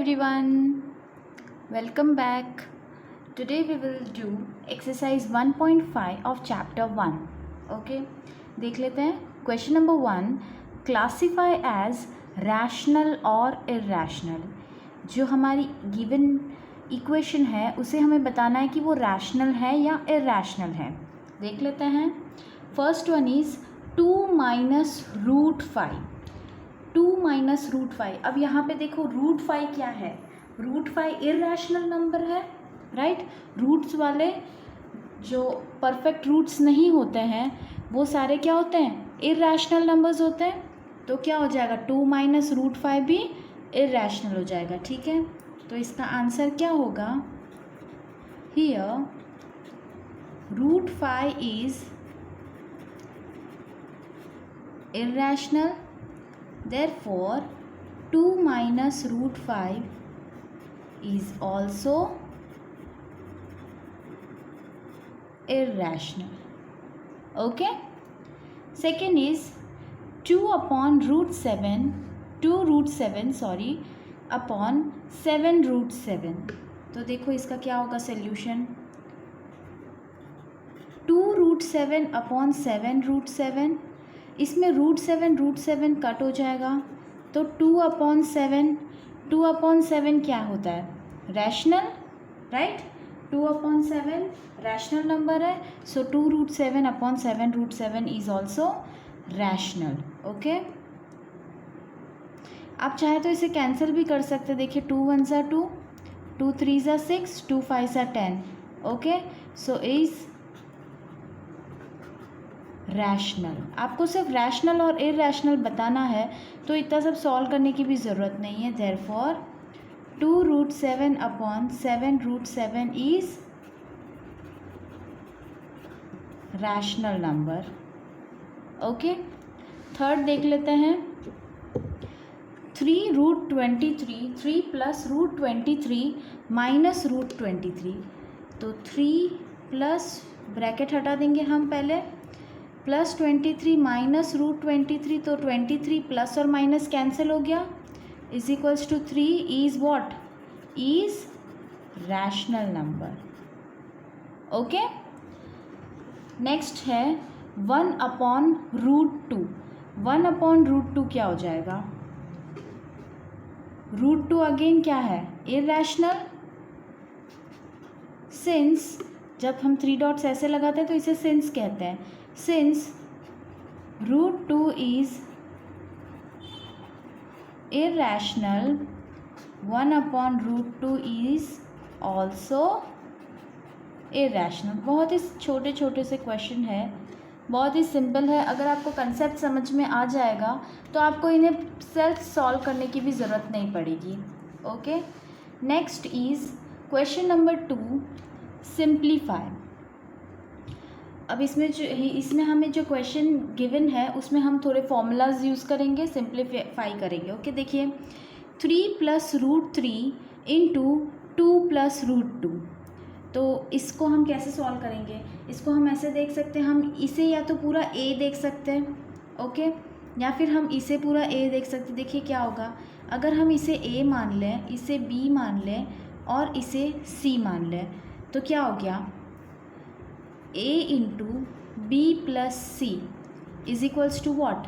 everyone, welcome back. Today we will do exercise 1.5 of chapter 1. Okay, देख लेते हैं. Question number 1, classify as rational और irrational. जो हमारी given equation है उसे हमें बताना है कि वो rational है या irrational है. देख लेते हैं. First one is 2 minus root 5. 2 minus root 5. अब यहाँ पे देखो रूट 5 क्या है. रूट 5 इर्रेशनल नंबर है, राइट. रूट्स वाले जो परफेक्ट रूट्स नहीं होते हैं वो सारे क्या होते हैं, इर्रेशनल नंबर्स होते हैं. तो क्या हो जाएगा, 2 माइनस रूट 5 भी इर्रेशनल हो जाएगा. ठीक है, तो इसका आंसर क्या होगा, here root 5 is irrational. Therefore, 2 minus root 5 is also irrational. Okay. Second is 2 upon root 7, 2 root 7 upon 7 root 7. तो देखो इसका क्या होगा सॉल्यूशन. 2 root 7 upon 7 root 7. इसमें रूट 7 कट हो जाएगा तो 2 अपॉन 7 क्या होता है, rational, right. 2 upon 7 rational number है. So 2 root 7 upon 7 root 7 is also rational. Okay, आप चाहे तो इसे कैंसिल भी कर सकते. देखिए 2 1 ज़ा 2, 2 3 ज़ा 6, 2 5 ज़ा 10. Okay, so is rational. आपको सिर्फ रैशनल और इर्रेशनल बताना है तो इतना सब सॉल्व करने की भी ज़रूरत नहीं है. Therefore 2 root 7 upon 7 root 7 is rational number. Okay, third देख लेते हैं. 3 root 23, 3 plus root 23 minus root 23. तो 3 प्लस ब्रैकेट हटा देंगे हम पहले, प्लस 23 माइनस रूट 23. तो 23 प्लस और माइनस कैंसिल हो गया, is equals to 3 is what, is rational number. Okay, next है 1 अपॉन रूट 2. 1 अपॉन रूट 2 क्या हो जाएगा, रूट 2 अगेन क्या है, इर्रेशनल. सिंस जब हम 3 डॉट्स ऐसे लगाते हैं तो इसे सिंस कहते हैं. Since root 2 is irrational, 1 upon root 2 is also irrational. बहुत ही छोटे छोटे से क्वेश्चन है, बहुत ही सिंपल है. अगर आपको कंसेप्ट समझ में आ जाएगा तो आपको इन्हें सेल्फ सॉल्व करने की भी ज़रूरत नहीं पड़ेगी. Okay, next is question number 2, simplify. अब इसमें हमें जो क्वेश्चन गिवन है उसमें हम थोड़े फॉर्मूलाज यूज़ करेंगे, सिंप्लीफाई करेंगे. ओके, देखिए 3 plus root 3 into 2 plus root 2. तो इसको हम कैसे सॉल्व करेंगे, इसको हम ऐसे देख सकते हैं, हम इसे या तो पूरा a देख सकते हैं, ओके, या फिर हम इसे पूरा a देख सकते हैं. देखिए क्या होगा, अगर हम इसे a मान लें, इसे b मान लें और इसे c मान लें तो क्या हो गया, a into B plus C is equals to what,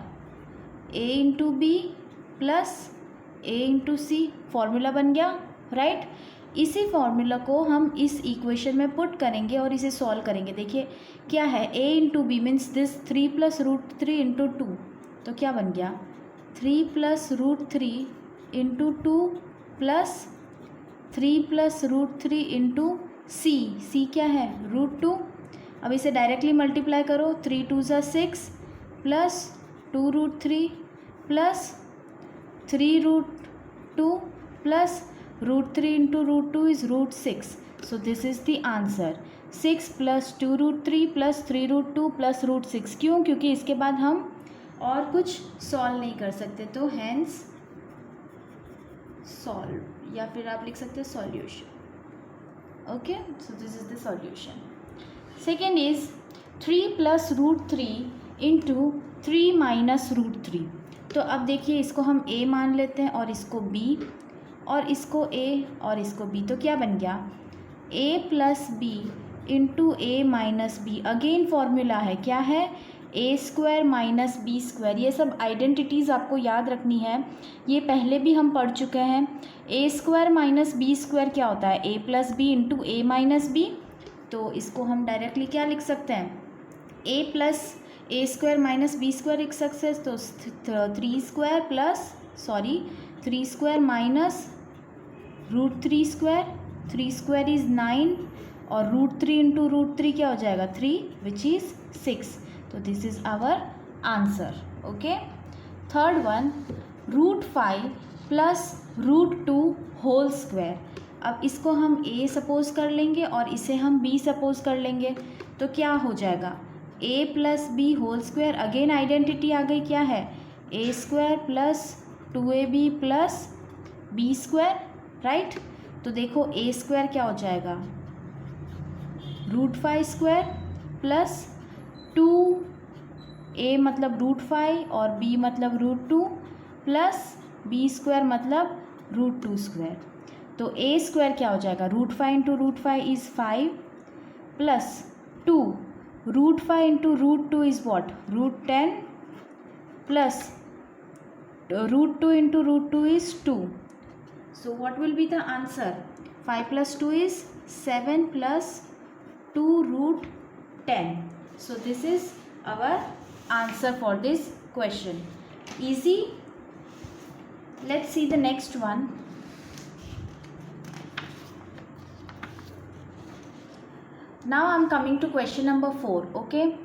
a into B plus a into C. Formula बन गया, राइट. इसी फॉर्मूला को हम इस इक्वेशन में पुट करेंगे और इसे सॉल्व करेंगे. देखिए क्या है, a into B means this 3 plus root 3 into 2. तो क्या बन गया, 3 plus root 3 into 2 plus 3 plus root 3 into C क्या है, रूट 2. अब इसे डायरेक्टली मल्टीप्लाई करो, 3 2 ज़ा 6 plus 2 root 3 plus 3 root 2 plus root 3 into root 2 is root 6. So this is the answer, 6 plus 2 root 3 plus 3 root 2 plus root 6. क्यों, क्योंकि इसके बाद हम और कुछ सॉल्व नहीं कर सकते, तो हैंस सॉल्व, या फिर आप लिख सकते हैं solution. Okay, so this is the solution. Second is 3 plus root 3 into 3 minus root 3. तो अब देखिए इसको हम a मान लेते हैं और इसको b, और इसको a और इसको b, तो क्या बन गया a plus B into A minus B. Again formula है, क्या है, A square minus B square. ये सब आइडेंटिटीज़ आपको याद रखनी है, ये पहले भी हम पढ़ चुके हैं। ए स्क्वायर माइनस बी स्क्वायर क्या होता है, ए plus B into A minus B. तो इसको हम डायरेक्टली क्या लिख सकते हैं, ए प्लस ए स्क्वायर माइनस बी स्क्वायर लिख सकते हैं। तो 3 square minus √3 square, 3 square is 9 और √3 इंटू √3 क्या हो जाएगा 3 विच इज़ 6। तो this is our answer. Okay, third one √5 plus √2 whole square. अब इसको हम a सपोज कर लेंगे और इसे हम b सपोज कर लेंगे, तो क्या हो जाएगा a plus B whole square. Again identity आ गई, क्या है, a square plus 2ab plus B square, right. तो देखो a स्क्वायर क्या हो जाएगा √5 स्क्वायर प्लस 2a मतलब √5 और b मतलब √2 प्लस b स्क्वायर मतलब √2 स्क्वायर। तो a स्क्वायर क्या हो जाएगा, √5 into √5 is 5 plus 2 √5 into √2 is what √10 plus √2 into √2 is 2। So what will be the answer? 5 plus 2 is 7 plus 2 √10. So this is our answer for this question. Easy. Let's see the next one. Now I am coming to question number 4. Okay.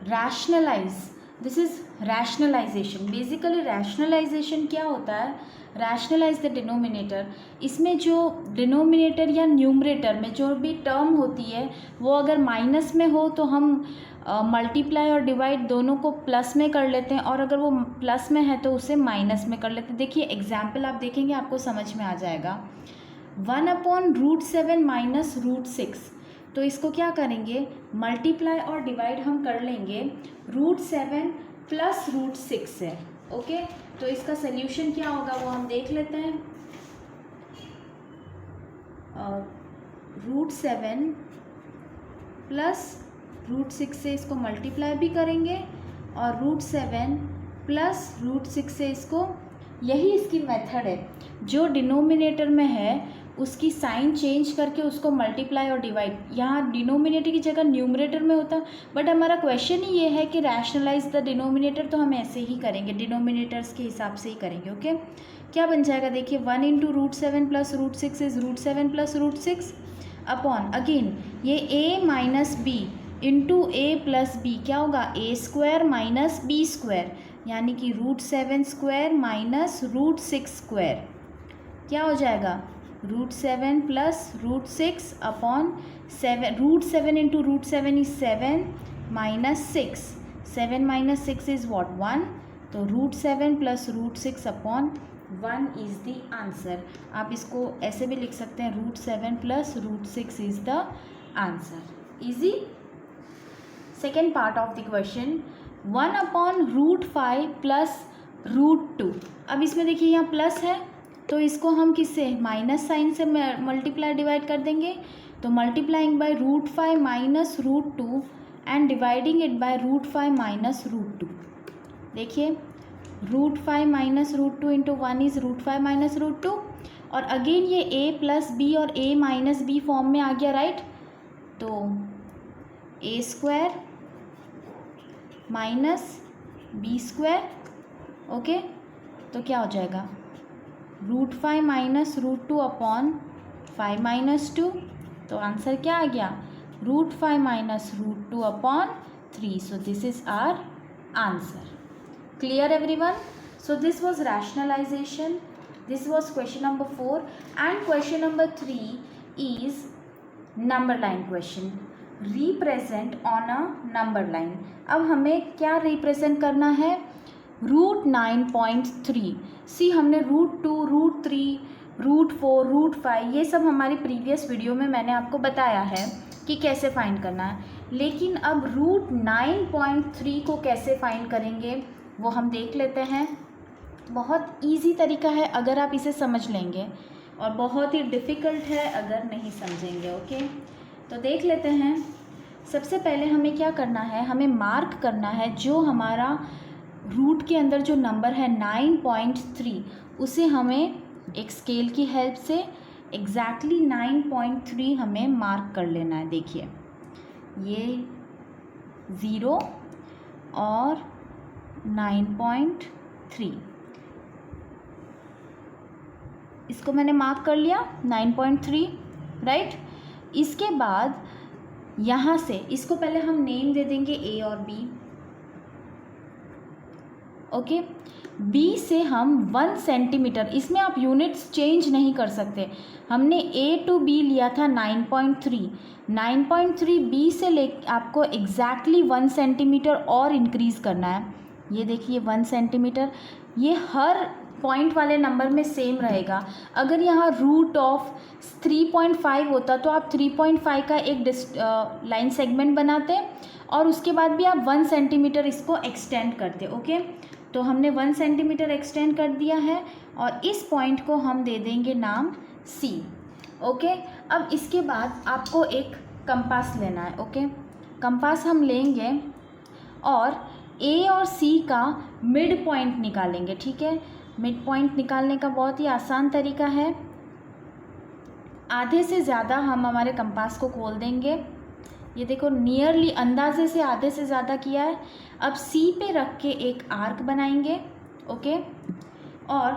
Rationalize. This is rationalization. Basically rationalization क्या होता है, rationalise the denominator. इसमें जो denominator या numerator में जो भी term होती है वो अगर माइनस में हो तो हम मल्टीप्लाई और डिवाइड दोनों को प्लस में कर लेते हैं, और अगर वो प्लस में है तो उसे माइनस में कर लेते हैं। देखिए एग्जाम्पल आप देखेंगे आपको समझ में आ जाएगा। 1/√7 माइनस √6, तो इसको क्या करेंगे, मल्टीप्लाई और डिवाइड हम कर लेंगे √7 प्लस √6 से। ओके, तो इसका सल्यूशन क्या होगा वो हम देख लेते हैं। √7 प्लस √6 से इसको मल्टीप्लाई भी करेंगे और √7 प्लस √6 से इसको, यही इसकी मेथड है, जो डिनोमिनेटर में है उसकी साइन चेंज करके उसको मल्टीप्लाई और डिवाइड, यहाँ डिनोमिनेटर की जगह न्यूमरेटर में होता। बट हमारा क्वेश्चन ही ये है कि रैशनलाइज द डिनोमिनेटर, तो हम ऐसे ही करेंगे, डिनोमिनेटर्स के हिसाब से ही करेंगे। ओके, क्या बन जाएगा, देखिए 1 into √7 plus √6 is √7 plus √6 upon, again ये a minus B into A plus B, क्या होगा a square minus B square, यानी कि √7 स्क्वायर माइनस √6 स्क्वायर, क्या हो जाएगा √7 plus √6 upon 7, √7 into √7 is 7 minus 6, 7 minus 6 is what 1, तो √7 plus √6 upon 1 is the answer. आप इसको ऐसे भी लिख सकते हैं, √7 plus √6 is the answer. Easy. Second part of the question, 1/√5 plus √2। अब इसमें देखिए यहाँ प्लस है तो इसको हम किससे, माइनस साइन से मल्टीप्लाई डिवाइड कर देंगे। तो multiplying by √5 minus √2 and dividing it by √5 minus √2। देखिए √5 माइनस √2 इंटू 1 इज़ √5 माइनस √2, और अगेन ये a प्लस बी और a माइनस बी फॉर्म में आ गया, राइट। तो a square minus B square, okay, तो क्या हो जाएगा √5 माइनस √2 अपॉन 5 माइनस 2, तो आंसर क्या आ गया √5 minus √2 upon 3। So this is our answer. Clear everyone? So this was rationalisation, this was question number 4 and question number 3 is number line question, represent on a number line. अब हमें क्या represent करना है, √9.3। सी हमने √2, √3, √4, √5 ये सब हमारी प्रीवियस वीडियो में मैंने आपको बताया है कि कैसे फाइंड करना है, लेकिन अब √9.3 को कैसे फाइंड करेंगे वो हम देख लेते हैं। बहुत इजी तरीका है अगर आप इसे समझ लेंगे, और बहुत ही डिफ़िकल्ट है अगर नहीं समझेंगे। ओके, तो देख लेते हैं। सबसे पहले हमें क्या करना है, हमें मार्क करना है जो हमारा रूट के अंदर जो नंबर है 9.3, उसे हमें एक स्केल की हेल्प से एग्जैक्टली 9.3 हमें मार्क कर लेना है। देखिए ये 0 और 9.3, इसको मैंने मार्क कर लिया 9.3, राइट। इसके बाद यहाँ से इसको पहले हम नेम दे देंगे ए और बी। ओके, बी से हम 1 सेंटीमीटर, इसमें आप यूनिट्स चेंज नहीं कर सकते। हमने ए टू बी लिया था 9.3, 9.3 बी से ले आपको एग्जैक्टली 1 सेंटीमीटर और इंक्रीज़ करना है। ये देखिए 1 सेंटीमीटर, ये हर पॉइंट वाले नंबर में सेम रहेगा। अगर यहाँ रूट ऑफ 3.5 होता तो आप 3.5 का एक लाइन सेगमेंट बनाते और उसके बाद भी आप 1 सेंटीमीटर इसको एक्सटेंड करते। ओके, तो हमने 1 सेंटीमीटर एक्सटेंड कर दिया है और इस पॉइंट को हम दे देंगे नाम C। ओके, अब इसके बाद आपको एक कंपास लेना है। ओके, कंपास हम लेंगे और A और C का मिड पॉइंट निकालेंगे। ठीक है, मिड पॉइंट निकालने का बहुत ही आसान तरीका है। आधे से ज़्यादा हम हमारे कंपास को खोल देंगे। ये देखो नियरली अंदाजे से आधे से ज़्यादा किया है। अब C पे रख के एक आर्क बनाएंगे। ओके, और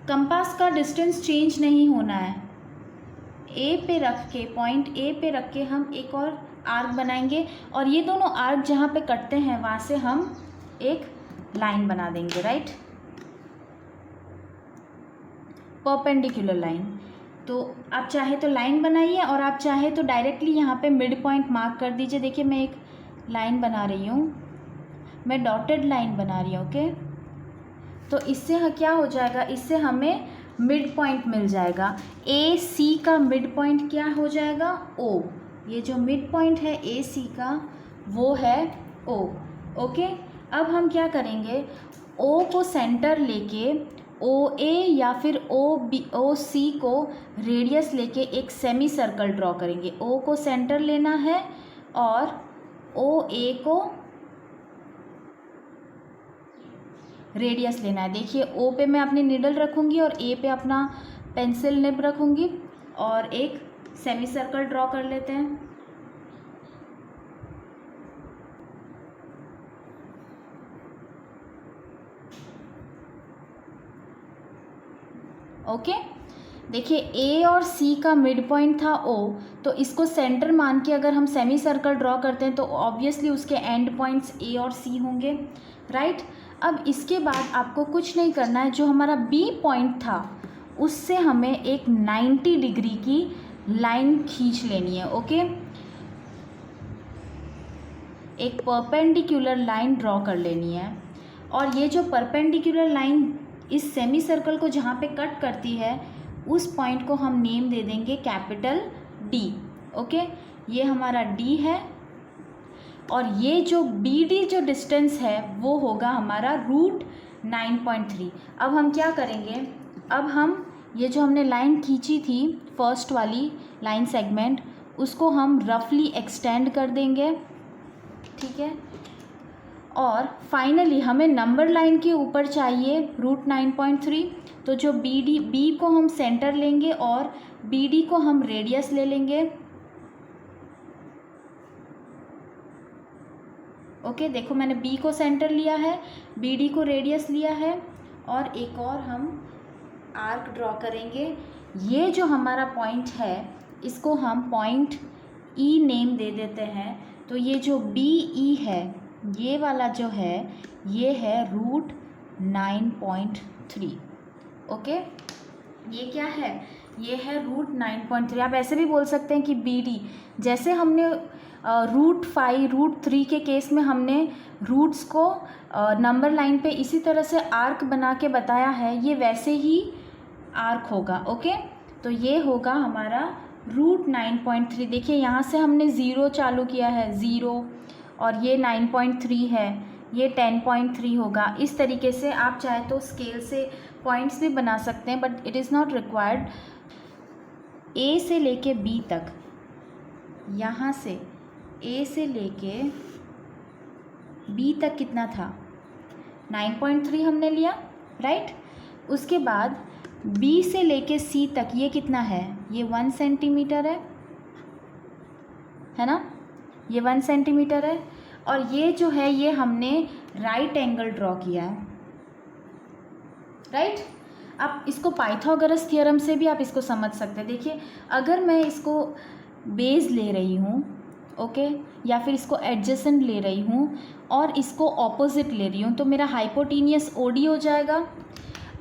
कंपास का डिस्टेंस चेंज नहीं होना है। A पे रख के, पॉइंट A पे रख के हम एक और आर्क बनाएंगे और ये दोनों आर्क जहाँ पे कटते हैं वहाँ से हम एक लाइन बना देंगे, राइट, परपेंडिकुलर लाइन। तो आप चाहे तो लाइन बनाइए और आप चाहे तो डायरेक्टली यहाँ पे मिड पॉइंट मार्क कर दीजिए। देखिए मैं एक लाइन बना रही हूँ, मैं डॉटेड लाइन बना रही हूँ। ओके, तो इससे क्या हो जाएगा, इससे हमें मिड पॉइंट मिल जाएगा। ए सी का मिड पॉइंट क्या हो जाएगा, ओ। ये जो मिड पॉइंट है ए सी का वो है ओ। ओके, अब हम क्या करेंगे, ओ को सेंटर लेके ओ ए या फिर ओ सी को रेडियस लेके एक सेमी सर्कल ड्रॉ करेंगे। ओ को सेंटर लेना है और ओ ए को रेडियस लेना है। देखिए ओ पे मैं अपनी निडल रखूँगी और ए पे अपना पेंसिल निब रखूँगी और एक सेमी सर्कल ड्रॉ कर लेते हैं। ओके, देखिए ए और सी का मिड पॉइंट था ओ, तो इसको सेंटर मान के अगर हम सेमी सर्कल ड्रॉ करते हैं तो ऑब्वियसली उसके एंड पॉइंट्स ए और सी होंगे, राइट। अब इसके बाद आपको कुछ नहीं करना है, जो हमारा बी पॉइंट था उससे हमें एक 90 डिग्री की लाइन खींच लेनी है। ओके, एक परपेंडिकुलर लाइन ड्रॉ कर लेनी है और ये जो परपेंडिकुलर लाइन इस सेमी सर्कल को जहाँ पे कट करती है उस पॉइंट को हम नेम दे देंगे कैपिटल डी। ओके, ये हमारा डी है और ये जो बी डी जो डिस्टेंस है वो होगा हमारा रूट 9.3। अब हम क्या करेंगे, अब हम ये जो हमने लाइन खींची थी फर्स्ट वाली लाइन सेगमेंट, उसको हम रफली एक्सटेंड कर देंगे। ठीक है, और फाइनली हमें नंबर लाइन के ऊपर चाहिए रूट 9.3, तो जो बी को हम सेंटर लेंगे और बी डी को हम रेडियस ले लेंगे। ओके, देखो मैंने बी को सेंटर लिया है, बी डी को रेडियस लिया है और एक और हम आर्क ड्रॉ करेंगे। ये जो हमारा पॉइंट है इसको हम पॉइंट ई नेम दे देते हैं। तो ये जो बी ई है, ये वाला जो है ये है रूट 9.3। ओके, ये क्या है, ये है रूट 9.3। आप ऐसे भी बोल सकते हैं कि बी डी, जैसे हमने रूट 5 रूट 3 के केस में हमने रूट्स को नंबर लाइन पे इसी तरह से आर्क बना के बताया है, ये वैसे ही आर्क होगा। ओके, तो ये होगा हमारा रूट 9.3। देखिए यहाँ से हमने ज़ीरो चालू किया है, ज़ीरो, और ये 9.3 है, ये 10.3 होगा। इस तरीके से आप चाहे तो स्केल से पॉइंट्स भी बना सकते हैं, but it is not required. A से लेके बी तक, यहाँ से ए से लेके बी तक कितना था, 9.3 हमने लिया, राइट। उसके बाद बी से लेके सी तक ये कितना है, ये 1 सेंटीमीटर है ना, ये 1 सेंटीमीटर है। और ये जो है ये हमने राइट एंगल ड्रॉ किया है, राइट। आप इसको पाइथागोरस थ्योरम से भी आप इसको समझ सकते हैं। देखिए, अगर मैं इसको बेस ले रही हूँ, ओके, या फिर इसको एडजेसेंट ले रही हूँ और इसको ऑपोजिट ले रही हूँ, तो मेरा हाइपोटेनियस ओडी हो जाएगा।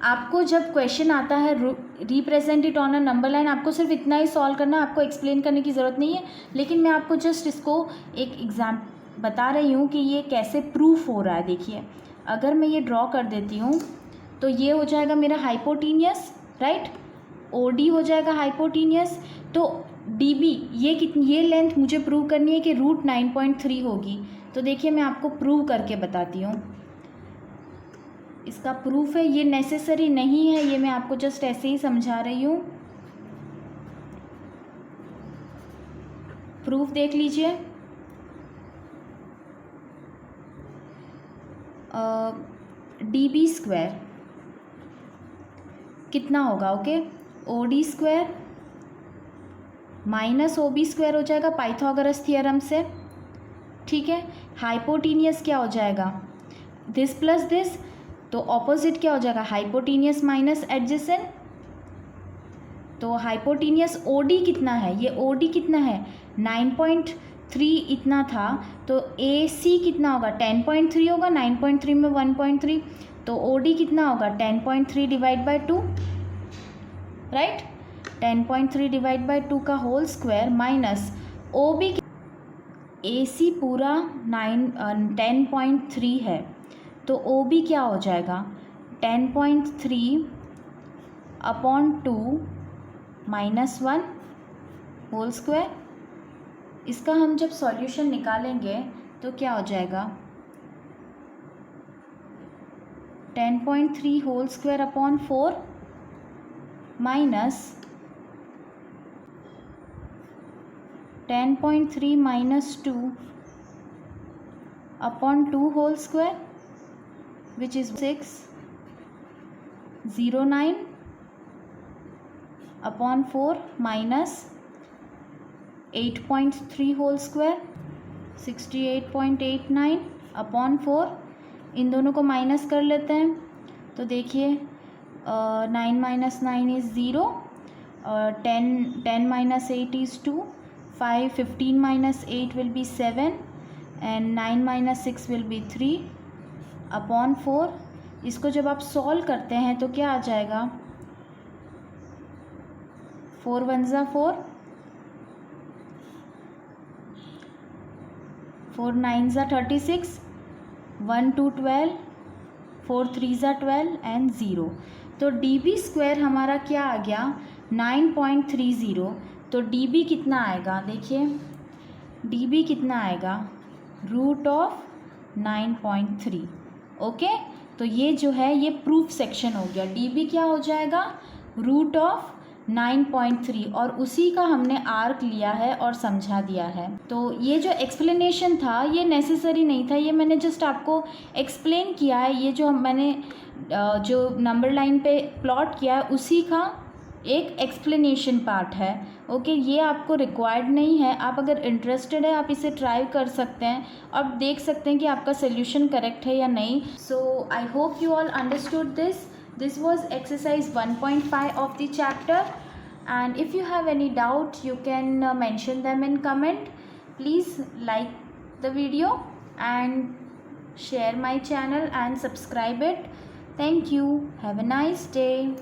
आपको जब क्वेश्चन आता है represent it on a number line, आपको सिर्फ इतना ही सॉल्व करना है, आपको एक्सप्लेन करने की ज़रूरत नहीं है। लेकिन मैं आपको जस्ट इसको एक एग्जाम बता रही हूँ कि ये कैसे प्रूफ हो रहा है। देखिए, अगर मैं ये ड्रॉ कर देती हूँ तो ये हो जाएगा मेरा हाइपोटेनियस, राइट, ओडी हो जाएगा हाइपोटेनियस। तो डीबी ये लेंथ मुझे प्रूव करनी है कि रूट 9.3 होगी। तो देखिए, मैं आपको प्रूव करके बताती हूँ, इसका प्रूफ है। ये नेसेसरी नहीं है, ये मैं आपको जस्ट ऐसे ही समझा रही हूँ। प्रूफ देख लीजिए। डीबी स्क्वायर कितना होगा, ओके, ओडी स्क्वायर माइनस ओबी स्क्वायर हो जाएगा पाइथागोरस थ्योरम से, ठीक है। हाइपोटेनियस क्या हो जाएगा, दिस प्लस दिस, तो ऑपोजिट क्या हो जाएगा, हाइपोटेनियस माइनस एडजेसेंट। तो हाइपोटेनियस ओडी कितना है, ये ओडी कितना है 9.3 इतना था, तो ए सी कितना होगा 10.3 होगा, 9.3 में 1.3, तो ओडी कितना होगा 10.3 divide by 2, right, 10.3 divide by 2 का whole square minus O B, A C पूरा 10.3 है, तो ओ बी क्या हो जाएगा 10.3 अपॉन 2 माइनस 1 होल स्क्वायर। इसका हम जब सॉल्यूशन निकालेंगे तो क्या हो जाएगा 10.3 whole square upon 4 minus 10.3 minus 2 upon 2 whole square which is 609 upon 4 minus 8.3 whole square 68.89 upon 4। इन दोनों को माइनस कर लेते हैं, तो देखिए 9 minus 9 is 0, 10 minus 8 is 2, 15 minus 8 will be 7 and 9 minus 6 will be 3 upon 4। इसको जब आप सॉल्व करते हैं तो क्या आ जाएगा 4 1 ज़ा 4, 4 9 ज़ा 36, 1 2 12, 4 3 ज़ा 12 एंड 0। तो डीबी स्क्वायर हमारा क्या आ गया 9.30। तो डीबी कितना आएगा, देखिए डीबी कितना आएगा रूट ऑफ 9.3, ओके। तो ये जो है ये प्रूफ सेक्शन हो गया, डीबी क्या हो जाएगा रूट ऑफ 9.3, और उसी का हमने आर्क लिया है और समझा दिया है। तो ये जो एक्सप्लेनेशन था ये नेसेसरी नहीं था, ये मैंने जस्ट आपको एक्सप्लेन किया है। ये जो मैंने जो नंबर लाइन पे प्लॉट किया है उसी का एक एक्सप्लेनेशन पार्ट है, ओके। ये आपको रिक्वायर्ड नहीं है, आप अगर इंटरेस्टेड है आप इसे ट्राई कर सकते हैं, अब देख सकते हैं कि आपका सोल्यूशन करेक्ट है या नहीं। So I hope you all understood this. This was exercise 1.5 of the chapter, and if you have any doubt you can mention them in comment. Please like the video and share my channel and subscribe it. Thank you. Have a nice day.